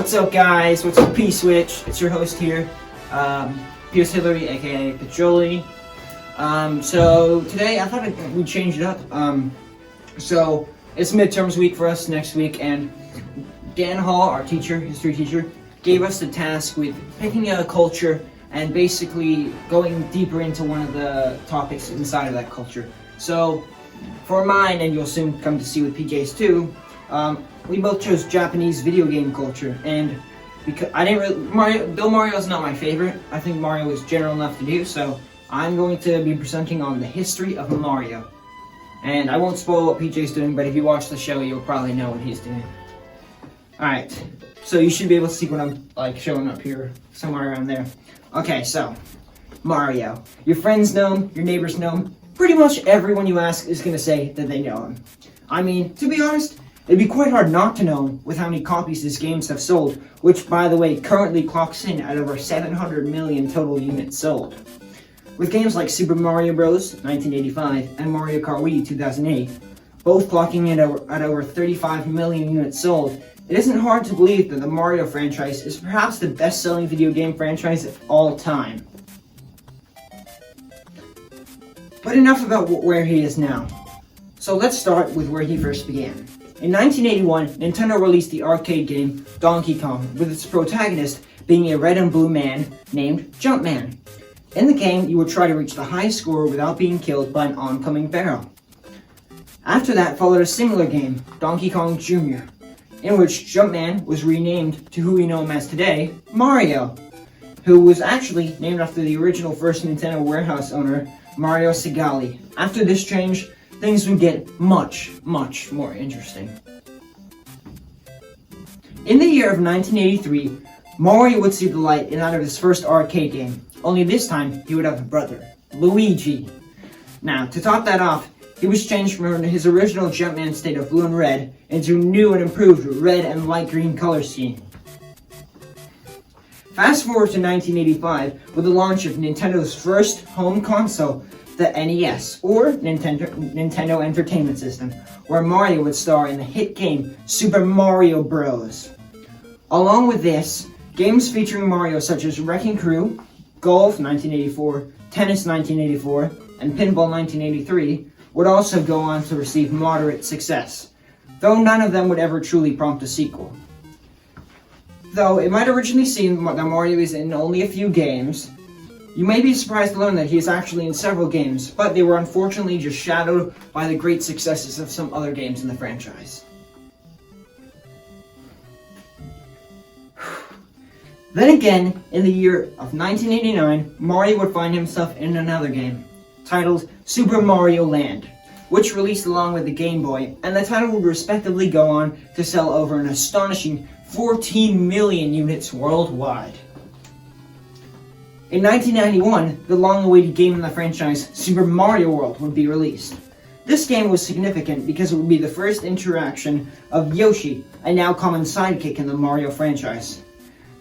What's up, guys? What's up, PSwitch? It's your host here, PS Hillary, aka Pacholi. So today I thought we'd change it up. So it's midterms week for us next week, and Dan Hall, our teacher, history teacher, gave us the task with picking a culture and basically going deeper into one of the topics inside of that culture. So for mine, and you'll soon come to see with PJ's too, we both chose Japanese video game culture, and because I didn't really, Mario is not my favorite. I think Mario is general enough to do, so I'm going to be presenting on the history of Mario. And I won't spoil what PJ's doing, but if you watch the show, you'll probably know what he's doing. Alright, so you should be able to see what I'm showing up here, somewhere around there. Okay, so, Mario. Your friends know him, your neighbors know him. Pretty much everyone you ask is going to say that they know him. I mean, to be honest, it'd be quite hard not to know him with how many copies his games have sold, which, by the way, currently clocks in at over 700 million total units sold. With games like Super Mario Bros. 1985 and Mario Kart Wii 2008, both clocking in at over 35 million units sold, it isn't hard to believe that the Mario franchise is perhaps the best-selling video game franchise of all time. But enough about where he is now. So let's start with where he first began. In 1981, Nintendo released the arcade game Donkey Kong, with its protagonist being a red and blue man named Jumpman. In the game, you would try to reach the highest score without being killed by an oncoming barrel. After that followed a similar game, Donkey Kong Jr., in which Jumpman was renamed to who we know him as today, Mario, who was actually named after the original first Nintendo warehouse owner, Mario Segale. After this change, things would get much, much more interesting. In the year of 1983, Mario would see the light in out of his first arcade game, only this time he would have a brother, Luigi. Now, to top that off, he was changed from his original Jumpman state of blue and red into a new and improved red and light green color scheme. Fast forward to 1985 with the launch of Nintendo's first home console, the NES, or Nintendo Entertainment System, where Mario would star in the hit game Super Mario Bros. Along with this, games featuring Mario such as Wrecking Crew, Golf 1984, Tennis 1984, and Pinball 1983 would also go on to receive moderate success, though none of them would ever truly prompt a sequel. Though it might originally seem that Mario is in only a few games, you may be surprised to learn that he is actually in several games, but they were unfortunately just shadowed by the great successes of some other games in the franchise. Then again, in the year of 1989, Mario would find himself in another game, titled Super Mario Land, which released along with the Game Boy, and the title would respectively go on to sell over an astonishing 14 million units worldwide. In 1991, the long-awaited game in the franchise, Super Mario World, would be released. This game was significant because it would be the first interaction of Yoshi, a now common sidekick in the Mario franchise.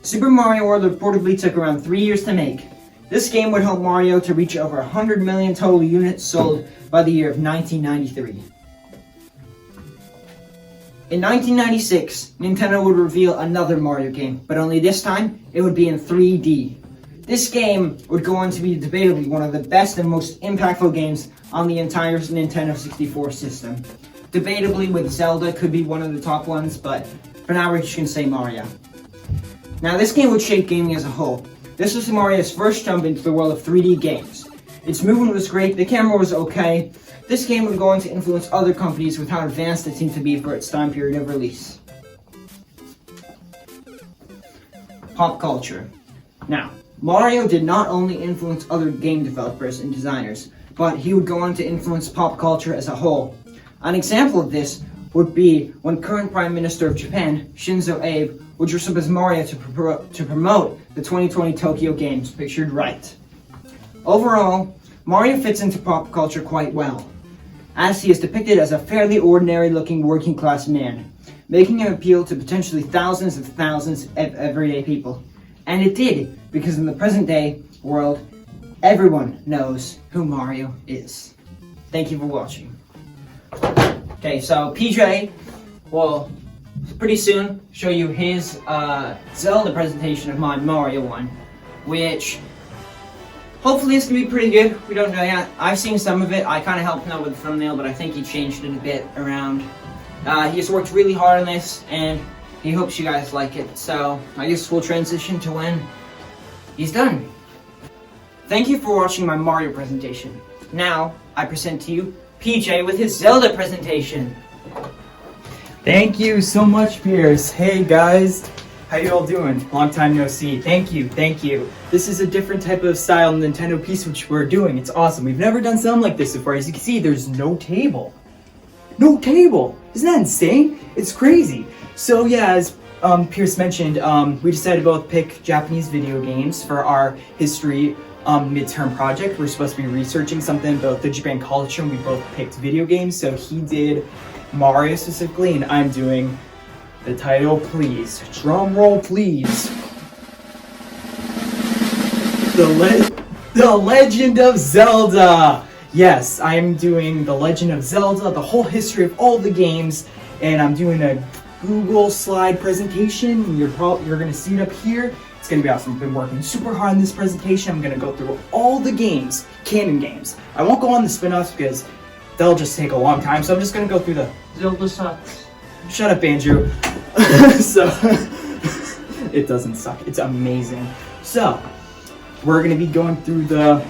Super Mario World reportedly took around 3 years to make. This game would help Mario to reach over 100 million total units sold by the year of 1993. In 1996, Nintendo would reveal another Mario game, but only this time, it would be in 3D. This game would go on to be debatably one of the best and most impactful games on the entire Nintendo 64 system. Debatably with Zelda could be one of the top ones, but for now we're just going to say Mario. Now this game would shape gaming as a whole. This was Mario's first jump into the world of 3D games. Its movement was great, the camera was okay. This game would go on to influence other companies with how advanced it seemed to be for its time period of release. Pop culture. Now, Mario did not only influence other game developers and designers, but he would go on to influence pop culture as a whole. An example of this would be when current Prime Minister of Japan, Shinzo Abe, would dress up as Mario to promote the 2020 Tokyo Games, pictured right. Overall, Mario fits into pop culture quite well, as he is depicted as a fairly ordinary-looking working-class man, making him appeal to potentially thousands of everyday people. And it did, because in the present-day world, everyone knows who Mario is. Thank you for watching. Okay, so PJ will pretty soon show you his Zelda presentation of my Mario one, which hopefully it's gonna be pretty good. We don't know yet. I've seen some of it. I kind of helped him out with the thumbnail, but I think he changed it a bit around. He just worked really hard on this, and he hopes you guys like it. So I guess we'll transition to when he's done. Thank you for watching my Mario presentation. Now I present to you PJ with his Zelda presentation. Thank you so much, Pierce. Hey guys, how you all doing? Long time no see. Thank you. This is a different type of style Nintendo PSwitch we're doing. It's awesome. We've never done something like this before. As you can see, there's no table. No table! Isn't that insane? It's crazy. So yeah, as Pierce mentioned, we decided to both pick Japanese video games for our history midterm project. We're supposed to be researching something about the Japan culture, and we both picked video games. So he did Mario specifically, and I'm doing the title, please. Drum roll, please. The Legend of Zelda. Yes, I'm doing The Legend of Zelda, the whole history of all the games, and I'm doing a Google slide presentation. You're gonna see it up here. It's gonna be awesome. I've been working super hard on this presentation. I'm gonna go through all the games, canon games. I won't go on the spin-offs because they'll just take a long time, so I'm just gonna go through the Zelda sucks. Shut up, Andrew. So, it doesn't suck. It's amazing. So, we're gonna be going through the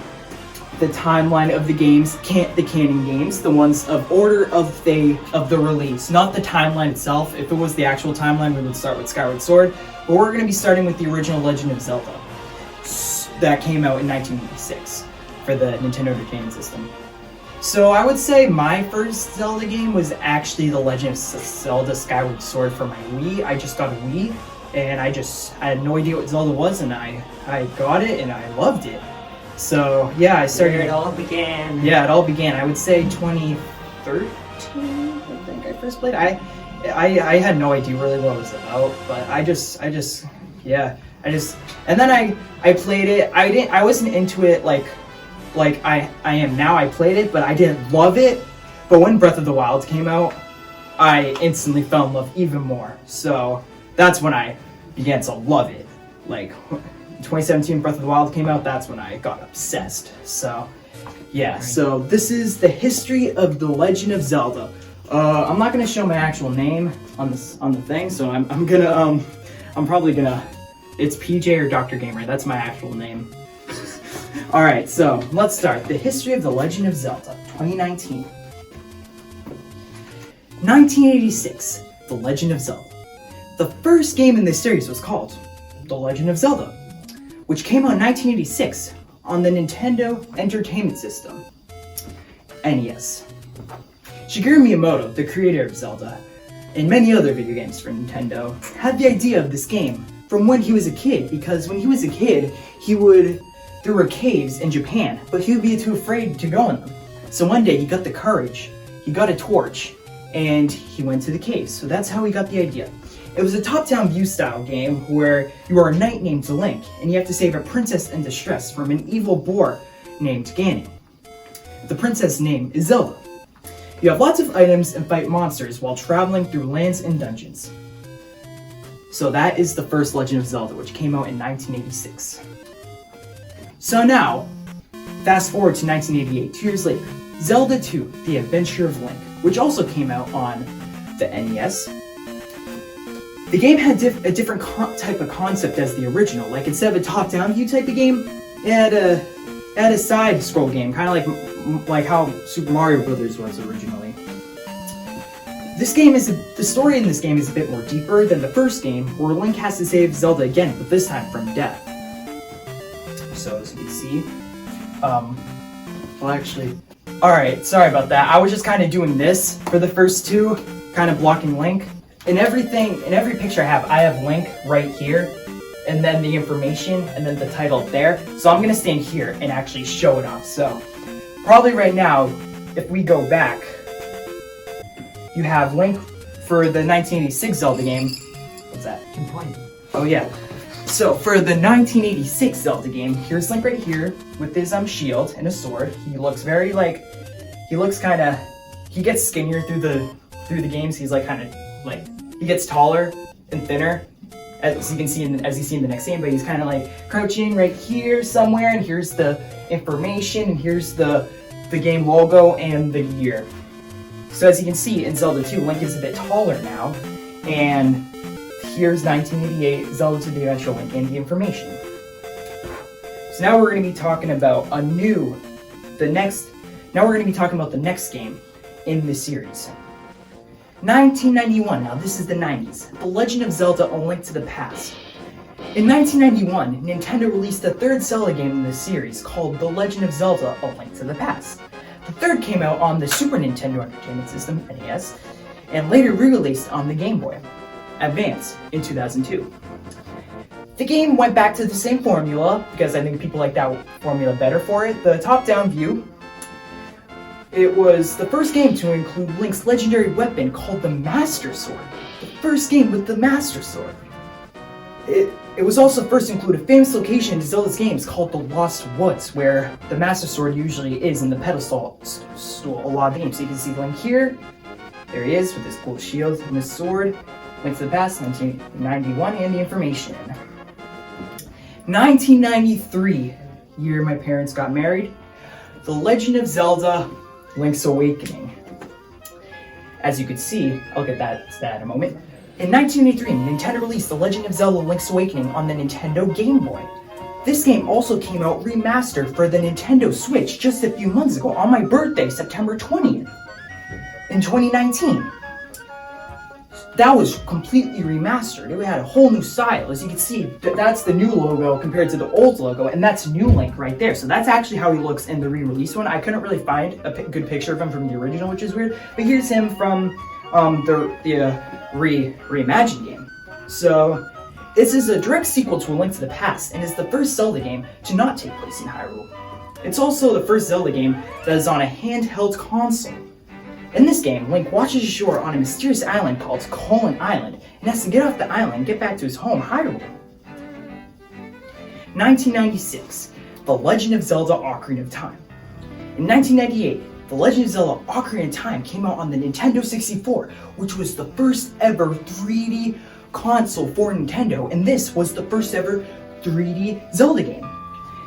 timeline of the games, the canon games, the ones of order of the release, not the timeline itself. If it was the actual timeline, we would start with Skyward Sword, but we're going to be starting with the original Legend of Zelda that came out in 1986 for the Nintendo Entertainment System. So I would say my first Zelda game was actually the Legend of Zelda Skyward Sword for my Wii. I just got a Wii, and I had no idea what Zelda was, and I got it, and I loved it. So yeah, I started. Where it all began. Yeah, it all began. I would say 2013. I think I first played. I had no idea really what it was about, but and then I played it. I wasn't into it like I am now. I played it, but I didn't love it. But when Breath of the Wild came out, I instantly fell in love even more. So that's when I began to love it. Like 2017 Breath of the Wild came out, that's when I got obsessed. So yeah, so this is the history of the Legend of Zelda. I'm not gonna show my actual name on the thing, so I'm probably gonna, it's PJ or Dr. Gamer, that's my actual name. Alright, so let's start. The history of the Legend of Zelda, 2019. 1986, The Legend of Zelda. The first game in this series was called The Legend of Zelda, which came out in 1986 on the Nintendo Entertainment System, NES. Shigeru Miyamoto, the creator of Zelda, and many other video games for Nintendo, had the idea of this game from when he was a kid, because when he was a kid, there were caves in Japan, but he would be too afraid to go in them. So one day he got the courage, he got a torch, and he went to the caves. So that's how he got the idea. It was a top-down view style game where you are a knight named Link, and you have to save a princess in distress from an evil boar named Ganon. The princess' name is Zelda. You have lots of items and fight monsters while traveling through lands and dungeons. So that is the first Legend of Zelda, which came out in 1986. So now, fast forward to 1988, 2 years later, Zelda 2, The Adventure of Link, which also came out on the NES. The game had a different type of concept as the original. Like, instead of a top-down view type of game, it had a side-scroll game, kind of like how Super Mario Brothers was originally. The story in this game is a bit more deeper than the first game, where Link has to save Zelda again, but this time from death. So as you can see, alright, sorry about that. I was just kind of doing this for the first two, kind of blocking Link. In every picture I have Link right here, and then the information, and then the title there. So I'm gonna stand here and actually show it off. So, probably right now, if we go back, you have Link for the 1986 Zelda game. What's that? Oh yeah. So for the 1986 Zelda game, here's Link right here with his shield and a sword. He looks he gets skinnier through the games. He's like kind of like he gets taller and thinner, as you can see in the next scene, but he's kind of like crouching right here somewhere, and here's the information, and here's the game logo and the year. So as you can see in Zelda 2, Link is a bit taller now, and here's 1988 Zelda to the actual Link and the information. So now we're going to be talking about the next game in this series. 1991, now this is the 90s, The Legend of Zelda: A Link to the Past. In 1991, Nintendo released the third Zelda game in this series called The Legend of Zelda: A Link to the Past. The third came out on the Super Nintendo Entertainment System, NES, and later re-released on the Game Boy Advance in 2002. The game went back to the same formula, because I think people like that formula better for it. The top-down view. It was the first game to include Link's legendary weapon called the Master Sword. The first game with the Master Sword. It was also first to include a famous location in Zelda's games called the Lost Woods, where the Master Sword usually is in the pedestal stool a lot of the games. So you can see Link here. There he is with his cool shield and his sword. Link to the Past, 1991, and the information. 1993, year my parents got married. The Legend of Zelda: Link's Awakening. As you can see, I'll get to that in a moment. In 1983, Nintendo released The Legend of Zelda: Link's Awakening on the Nintendo Game Boy. This game also came out remastered for the Nintendo Switch just a few months ago on my birthday, September 20th, in 2019. That was completely remastered. It had a whole new style. As you can see, that's the new logo compared to the old logo, and that's New Link right there. So that's actually how he looks in the re-release one. I couldn't really find a good picture of him from the original, which is weird. But here's him from the reimagined game. So this is a direct sequel to A Link to the Past, and is the first Zelda game to not take place in Hyrule. It's also the first Zelda game that is on a handheld console. In this game, Link watches ashore on a mysterious island called Colin Island, and has to get off the island and get back to his home, Hyrule. 1996, The Legend of Zelda: Ocarina of Time. In 1998, The Legend of Zelda: Ocarina of Time came out on the Nintendo 64, which was the first ever 3D console for Nintendo, and this was the first ever 3D Zelda game.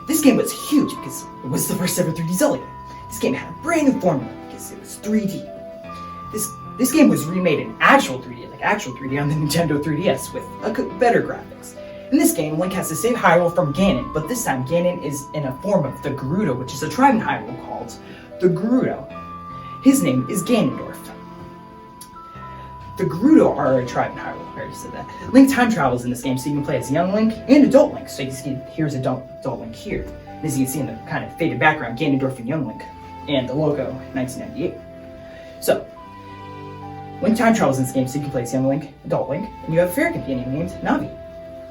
This game was huge because it was the first ever 3D Zelda game. This game had a brand new formula because it was 3D. This game was remade in actual 3D, like actual 3D on the Nintendo 3DS with better graphics. In this game, Link has to save Hyrule from Ganon, but this time Ganon is in a form of the Gerudo, which is a tribe in Hyrule called the Gerudo. His name is Ganondorf. The Gerudo are a tribe in Hyrule, I already said that. Link time travels in this game, so you can play as young Link and adult Link. So you can see, here's adult Link here. And as you can see in the kind of faded background, Ganondorf and young Link, and the logo, 1998. So, Link time travels in this game, so you can play as young Link, adult Link, and you have a fairy companion named Navi.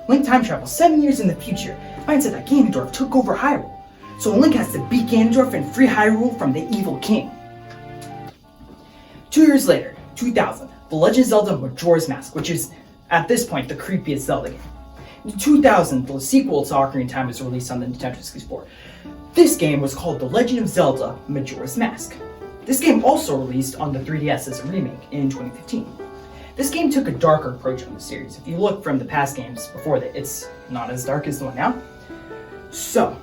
Link time travels 7 years in the future, finds out that Ganondorf took over Hyrule. So Link has to beat Ganondorf and free Hyrule from the evil king. 2 years later, 2000, The Legend of Zelda: Majora's Mask, which is, at this point, the creepiest Zelda game. In 2000, the sequel to Ocarina of Time was released on the Nintendo 64. This game was called The Legend of Zelda: Majora's Mask. This game also released on the 3DS as a remake in 2015. This game took a darker approach on the series. If you look from the past games before that, it's not as dark as the one now. So,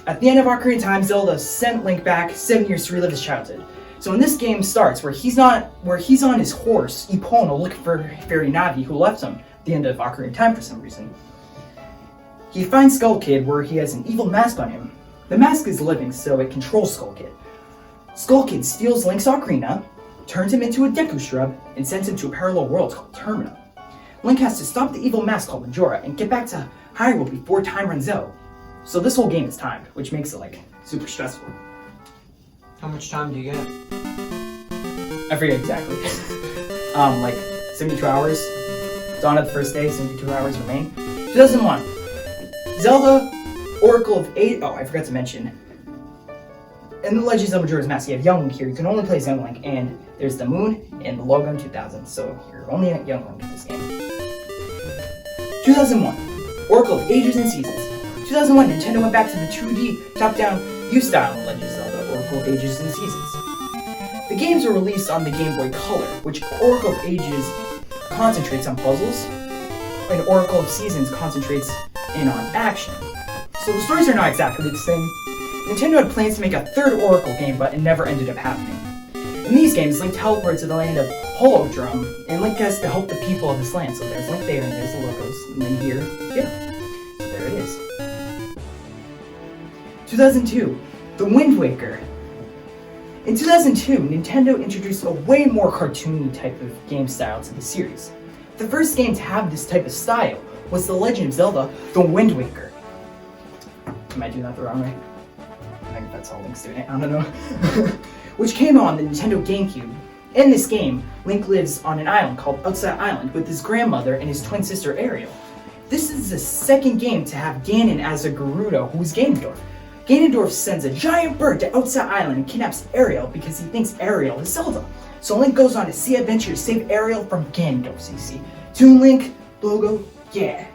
at the end of Ocarina of Time, Zelda sent Link back 7 years to relive his childhood. So when this game starts, where he's on his horse, Epona, looking for Fairy Navi, who left him at the end of Ocarina of Time for some reason, he finds Skull Kid, where he has an evil mask on him. The mask is living, so it controls Skull Kid. Skull Kid steals Link's ocarina, turns him into a Deku Shrub, and sends him to a parallel world called Termina. Link has to stop the evil mask called Majora and get back to Hyrule before time runs out. So this whole game is timed, which makes it like super stressful. How much time do you get? I forget exactly. Like 72 hours. Dawn of the first day, 72 hours remain. 2001. Zelda, Oracle of Eight. Oh, I forgot to mention. In The Legends of Majora's Mask, you have Young Link here. You can only play as Young Link, and there's the moon and the logo in 2000. So you're only at Young Link in this game. 2001. Oracle of Ages and Seasons. 2001, Nintendo went back to the 2D top-down view style in Legend of Zelda: Oracle of Ages and Seasons. The games were released on the Game Boy Color, which Oracle of Ages concentrates on puzzles, and Oracle of Seasons concentrates in on action. So the stories are not exactly the same. Nintendo had plans to make a third Oracle game, but it never ended up happening. In these games, Link teleports to the land of Holodrum, and Link has to help the people of this land. So there's Link there, and there's the logos, and then here, yeah. So there it is. 2002, The Wind Waker. In 2002, Nintendo introduced a way more cartoony type of game style to the series. The first game to have this type of style was The Legend of Zelda, The Wind Waker. Am I doing that the wrong way? I think that's how Link's doing it, I don't know. Which came on the Nintendo GameCube. In this game, Link lives on an island called Outside Island with his grandmother and his twin sister Ariel. This is the second game to have Ganon as a Gerudo, who's Ganondorf. Ganondorf sends a giant bird to Outside Island and kidnaps Ariel because he thinks Ariel is Zelda. So Link goes on a sea adventure to save Ariel from Ganondorf, so you see. Toon Link, logo, yeah.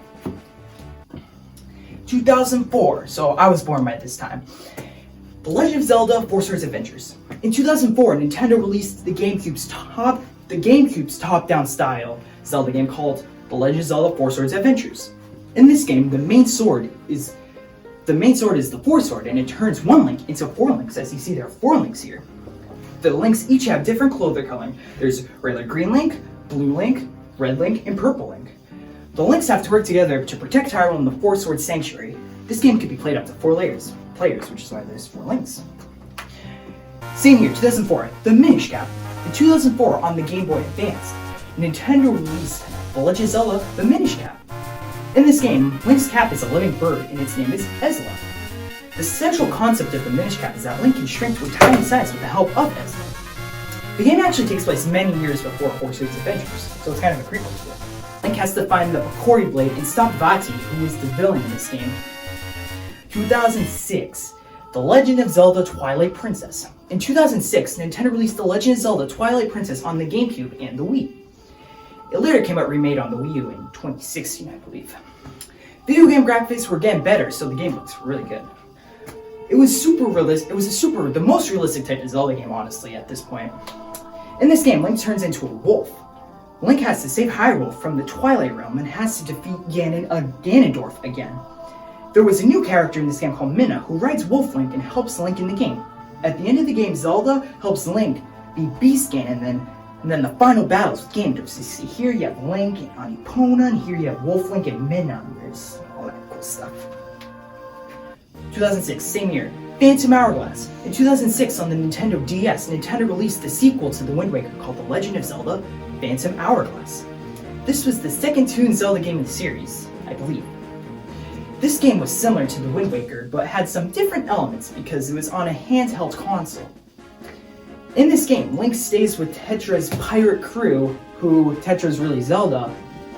2004, so I was born by this time. The Legend of Zelda 4 Swords Adventures. In 2004, Nintendo released the GameCube's top-down style Zelda game called The Legend of Zelda 4 Swords Adventures. In this game, the main sword is the Force Sword, and it turns one Link into 4 Links, as you see there are 4 Links here. The Links each have different clothing coloring. There's regular green Link, blue Link, red Link, and purple Link. The Links have to work together to protect Hyrule in the 4 Sword Sanctuary. This game can be played up to 4 players, which is why there's 4 Links. Same year, 2004, The Minish Cap. In 2004, on the Game Boy Advance, Nintendo released The Legend of Zelda, The Minish Cap. In this game, Link's cap is a living bird, and its name is Ezla. The central concept of the Minish Cap is that Link can shrink to a tiny size with the help of Ezla. The game actually takes place many years before 4 Swords Adventures, so it's kind of a prequel to it. Link has to find the Bakori Blade and stop Vati, who is the villain in this game. 2006, The Legend of Zelda Twilight Princess. In 2006, Nintendo released The Legend of Zelda Twilight Princess on the GameCube and the Wii. It later came out remade on the Wii U in 2016, I believe. Video game graphics were getting better, so the game looks really good. It was super realistic. It was the most realistic type of Zelda game, honestly, at this point. In this game, Link turns into a wolf. Link has to save Hyrule from the Twilight Realm and has to defeat Ganondorf again. There was a new character in this game called Minna who rides Wolf Link and helps Link in the game. At the end of the game, Zelda helps Link beat Beast Ganon, and then the final battles with Ganondorf. So you see here you have Link and Epona, and here you have Wolf Link and Minna. There's all that cool stuff. 2006, same year, Phantom Hourglass. In 2006, on the Nintendo DS, Nintendo released the sequel to The Wind Waker called The Legend of Zelda, Phantom Hourglass. This was the second Toon Zelda game in the series, I believe. This game was similar to The Wind Waker, but had some different elements because it was on a handheld console. In this game, Link stays with Tetra's pirate crew, who Tetra's really Zelda.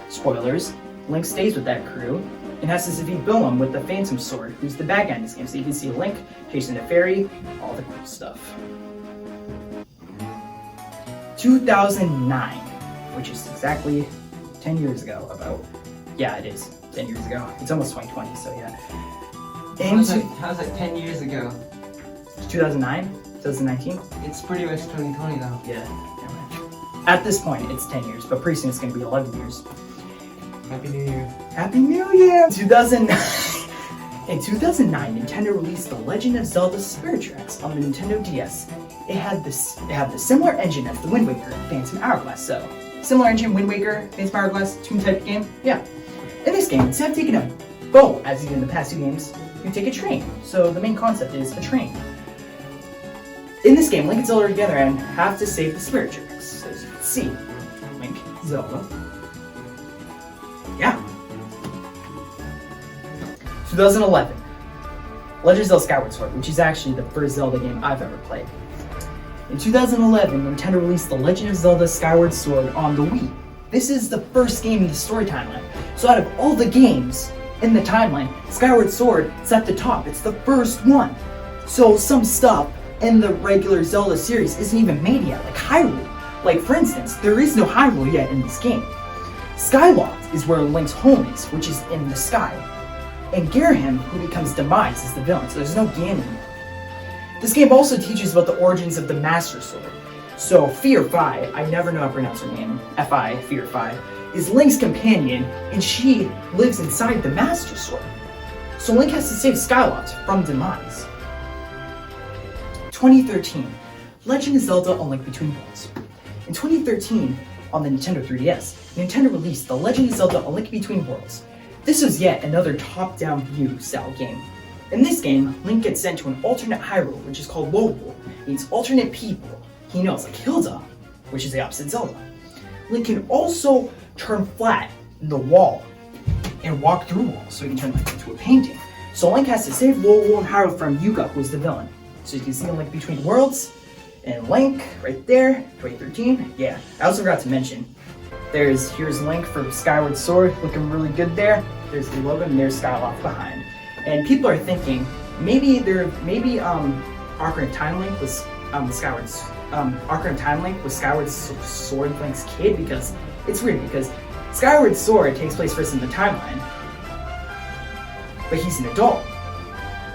Spoilers, Link stays with that crew, and has to defeat Willem with the Phantom Sword, who's the bad guy in this game. So you can see Link chasing the fairy, all the cool stuff. 2009, which is exactly 10 years ago, yeah, it is 10 years ago. It's almost 2020, so yeah. How's it 10 years ago? 2009? 2019? It's pretty much 2020 though. Yeah. At this point, it's 10 years, but pretty soon it's going to be 11 years. Happy New Year. Happy New Year! 2009. In 2009, Nintendo released The Legend of Zelda Spirit Tracks on the Nintendo DS. It had the similar engine as The Wind Waker, Phantom Hourglass. So, similar engine, Wind Waker, Phantom Hourglass, Toon type game. Yeah. In this game, instead of taking a boat, as you did in the past 2 games, you take a train. So the main concept is a train. In this game, Link and Zelda are together and have to save the Spirit Tracks. So as you can see, Link, Zelda. Yeah. 2011. Legend of Zelda Skyward Sword, which is actually the first Zelda game I've ever played. In 2011, Nintendo released The Legend of Zelda Skyward Sword on the Wii. This is the first game in the story timeline. So out of all the games in the timeline, Skyward Sword is at the top. It's the first one. So some stuff in the regular Zelda series isn't even made yet, like Hyrule. Like for instance, there is no Hyrule yet in this game. Skyloft is where Link's home is, which is in the sky. And Girahim, who becomes Demise, is the villain, so there's no Ganon. This game also teaches about the origins of the Master Sword. So Fi, I never know how to pronounce her name, Fi, is Link's companion, and she lives inside the Master Sword. So Link has to save Skylot from demise. 2013, Legend of Zelda: A Link Between Worlds. In 2013, on the Nintendo 3DS, Nintendo released The Legend of Zelda: A Link Between Worlds. This was yet another top-down view style game. In this game, Link gets sent to an alternate Hyrule, which is called Lorule, means alternate people he knows, like Hilda, which is the opposite Zelda. Link can also turn flat in the wall and walk through walls, so he can turn Link into a painting. So Link has to save Lorule and Hyrule from Yuga, who is the villain. So you can see Link Between Worlds, and Link right there, 2013. Yeah, I also forgot to mention, here's Link from Skyward Sword, looking really good there. There's the logo, and there's Skylot behind. And people are thinking maybe Ocarina of Time Link was Ocarina of Time Link was Skyward Sword Link's kid, because it's weird because Skyward Sword takes place first in the timeline, but he's an adult.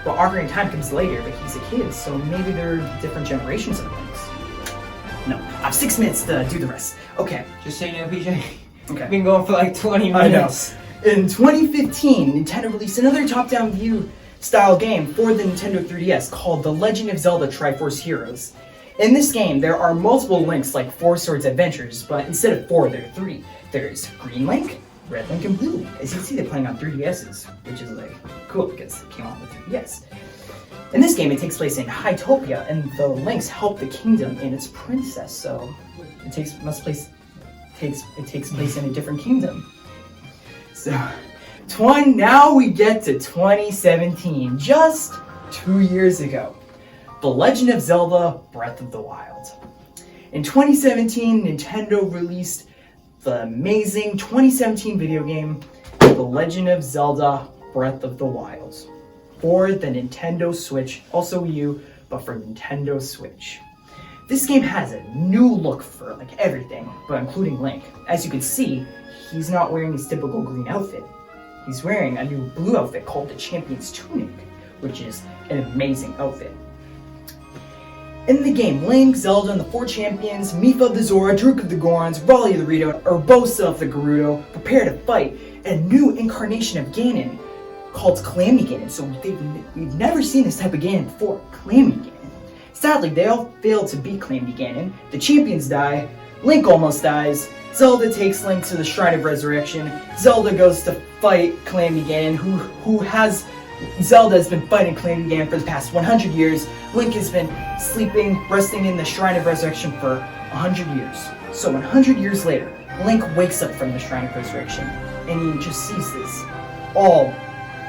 But Ocarina of Time comes later, but he's a kid, so maybe they're different generations of Links. No, I have 6 minutes to do the rest. Okay. Just so you know, PJ. Okay. Been going for like 20 minutes. I know. In 2015, Nintendo released another top-down view style game for the Nintendo 3DS called The Legend of Zelda: Triforce Heroes. In this game, there are multiple Links like Four Swords Adventures, but instead of 4, there are 3. There's Green Link, Red Link, and Blue Link. As you can see, they're playing on 3DSs, which is like cool because it came out with 3DS. In this game, it takes place in Hytopia, and the Links help the kingdom and its princess. So it takes place in a different kingdom. So now we get to 2017, just 2 years ago. The Legend of Zelda: Breath of the Wild. In 2017, Nintendo released the amazing 2017 video game, The Legend of Zelda: Breath of the Wild, for the Nintendo Switch, also Wii U, but for Nintendo Switch. This game has a new look for like everything, but including Link. As you can see, he's not wearing his typical green outfit. He's wearing a new blue outfit called the Champion's Tunic, which is an amazing outfit. In the game, Link, Zelda, and the 4 champions, Mipha of the Zora, Druk of the Gorons, Raleigh of the Rito, Urbosa of the Gerudo, prepare to fight a new incarnation of Ganon called Calamity Ganon. So we've never seen this type of Ganon before, Calamity Ganon. Sadly, they all failed to beat Calamity Ganon. The champions die, Link almost dies, Zelda takes Link to the Shrine of Resurrection, Zelda goes to fight Calamity Ganon, Zelda has been fighting Calamity Ganon for the past 100 years. Link has been sleeping, resting in the Shrine of Resurrection for 100 years. So 100 years later, Link wakes up from the Shrine of Resurrection, and he just sees this all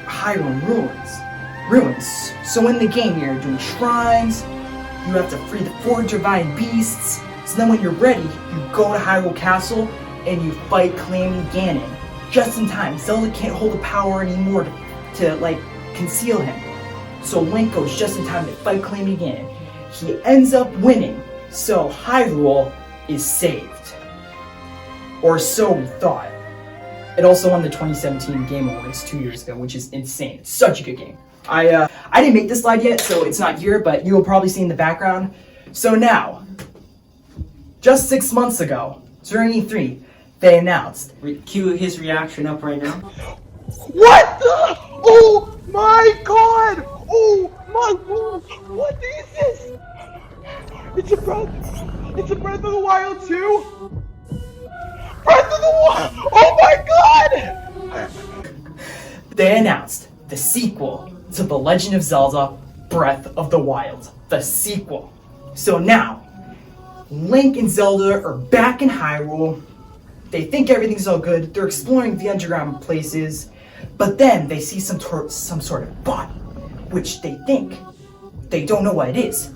Hyrule ruins. So in the game, you're doing shrines, you have to free the 4 divine beasts. So then when you're ready, you go to Hyrule Castle, and you fight Calamity Ganon. Just in time, Zelda can't hold the power anymore to conceal him. So Link goes just in time to fight Calamity Ganon. He ends up winning, so Hyrule is saved. Or so we thought. It also won the 2017 Game Awards 2 years ago, which is insane. It's such a good game. I didn't make this slide yet, so it's not here, but you will probably see in the background. So now, just 6 months ago, during E3, they announced. Cue his reaction up right now. What the? Oh my god! Oh my god! What is this? It's a Breath of the Wild 2? Breath of the Wild! Oh my god! They announced the sequel to The Legend of Zelda: Breath of the Wild. The sequel. So now, Link and Zelda are back in Hyrule. They think everything's all good. They're exploring the underground places. But then they see some sort of body, which they think. They don't know what it is.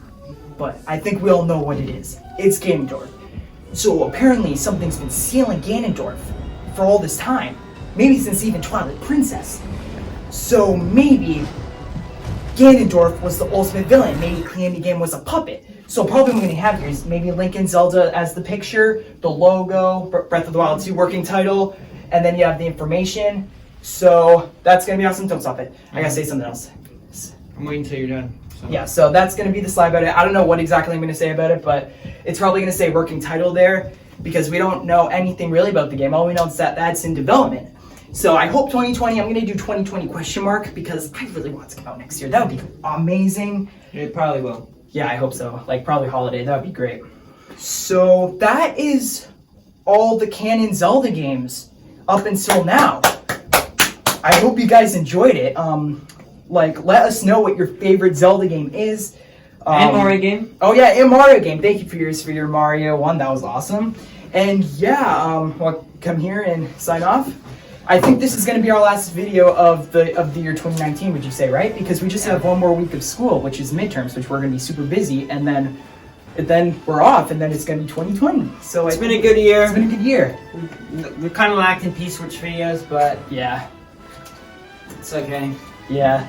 But I think we all know what it is. It's Ganondorf. So apparently something's been stealing Ganondorf for all this time. Maybe since even Twilight Princess. So maybe Ganondorf was the ultimate villain. Maybe Calamity Ganon was a puppet. So probably what we're going to have here is maybe Link and Zelda as the picture, the logo, Breath of the Wild 2 working title, and then you have the information. So that's going to be awesome. Don't stop it. I got to say something else. I'm waiting until you're done. So. Yeah, so that's going to be the slide about it. I don't know what exactly I'm going to say about it, but it's probably going to say working title there because we don't know anything really about the game. All we know is that that's in development. So I hope 2020, I'm going to do 2020 question mark because I really want it to come out next year. That would be amazing. It probably will. Yeah, I hope so. Like probably holiday. That would be great. So that is all the canon Zelda games up until now. I hope you guys enjoyed it. Like, let us know what your favorite Zelda game is. And Mario game. Oh yeah, and Mario game. Thank you for your Mario one. That was awesome. And yeah, we'll come here and sign off. I think this is going to be our last video of the year 2019. Would you say, right? Because we just have one more week of school, which is midterms, which we're going to be super busy, and then we're off, and then it's going to be 2020. So It's been a good year. It's been a good year. We kind of lacked in PSwitch videos, but Yeah. it's okay. Yeah.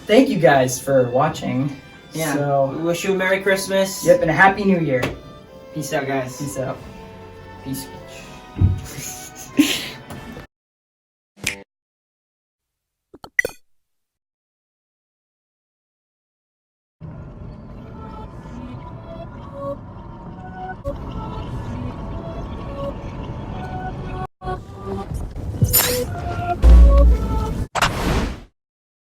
Thank you guys for watching. Yeah. So, We wish you a Merry Christmas. yep, and a Happy New Year. Peace out, guys. Peace out. Peace.